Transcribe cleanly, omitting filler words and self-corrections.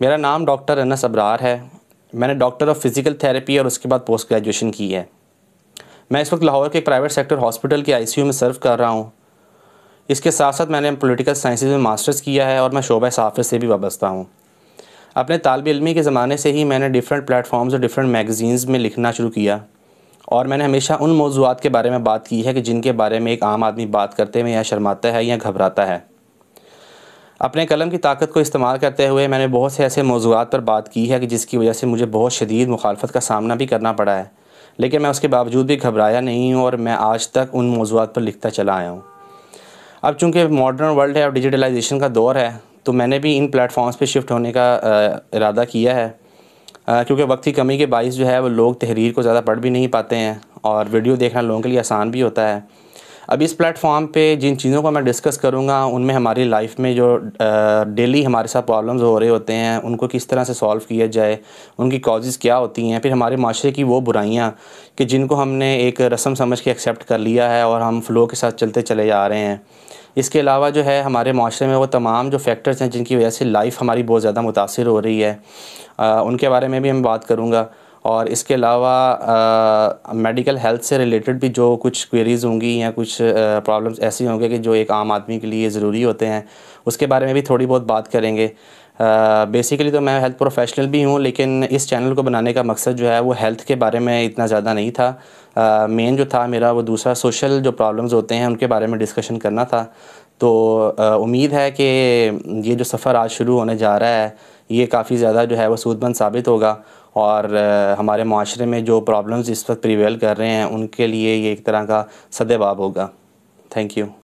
मेरा नाम डॉक्टर अनस अबरार है। मैंने डॉक्टर ऑफ फ़िज़िकल थेरेपी और उसके बाद पोस्ट ग्रेजुएशन की है। मैं इस वक्त लाहौर के प्राइवेट सेक्टर हॉस्पिटल के आईसीयू में सर्व कर रहा हूँ। इसके साथ साथ मैंने पॉलिटिकल साइंसेज में मास्टर्स किया है और मैं शोबा सहाफ़त से भी वाबस्ता हूँ। अपने तालिब इल्मी के ज़माने से ही मैंने डिफरेंट प्लेटफॉर्म्स और डिफरेंट मैगज़ीन्स में लिखना शुरू किया और मैंने हमेशा उन मौज़ूआत के बारे में बात की है कि जिनके बारे में एक आम आदमी बात करते हुए या शर्माता है या घबराता है। अपने कलम की ताकत को इस्तेमाल करते हुए मैंने बहुत से ऐसे मौज़ूआत पर बात की है कि जिसकी वजह से मुझे बहुत शदीद मुखालफत का सामना भी करना पड़ा है, लेकिन मैं उसके बावजूद भी घबराया नहीं हूँ और मैं आज तक उन मौज़ूआत पर लिखता चला आया हूँ। अब चूँकि मॉडर्न वर्ल्ड है और डिजिटलाइजेशन का दौर है, तो मैंने भी इन प्लेटफॉर्म्स पे शिफ्ट होने का इरादा किया है, क्योंकि वक्त की कमी के बाइस जो है वो लोग तहरीर को ज़्यादा पढ़ भी नहीं पाते हैं और वीडियो देखना लोगों के लिए आसान भी होता है। अब इस प्लेटफॉर्म पे जिन चीज़ों को मैं डिस्कस करूँगा उनमें हमारी लाइफ में जो डेली हमारे साथ प्रॉब्लम्स हो रहे होते हैं उनको किस तरह से सॉल्व किया जाए, उनकी कॉजेज़ क्या होती हैं, फिर हमारे माशरे की वो बुराइयाँ कि जिनको हमने एक रस्म समझ के एक्सेप्ट कर लिया है और हम फ़्लो के साथ चलते चले जा रहे हैं। इसके अलावा जो है हमारे माशरे में वो तमाम जो फैक्टर्स हैं जिनकी वजह से लाइफ हमारी बहुत ज़्यादा मुतासिर हो रही है, उनके बारे में भी मैं बात करूँगा। और इसके अलावा मेडिकल हेल्थ से रिलेटेड भी जो कुछ क्वेरीज़ होंगी या कुछ प्रॉब्लम्स ऐसी होंगे कि जो एक आम आदमी के लिए ज़रूरी होते हैं, उसके बारे में भी थोड़ी बहुत बात करेंगे। बेसिकली तो मैं हेल्थ प्रोफेशनल भी हूँ, लेकिन इस चैनल को बनाने का मकसद जो है वो हेल्थ के बारे में इतना ज़्यादा नहीं था। मेन जो था मेरा वो दूसरा सोशल जो प्रॉब्लम्स होते हैं उनके बारे में डिस्कशन करना था। तो उम्मीद है कि ये जो सफ़र आज शुरू होने जा रहा है ये काफ़ी ज़्यादा जो है वो सूदमंद साबित होगा और हमारे माशरे में जो प्रॉब्लम्स इस वक्त प्रिवेल कर रहे हैं उनके लिए ये एक तरह का सद्देबाब होगा। Thank you.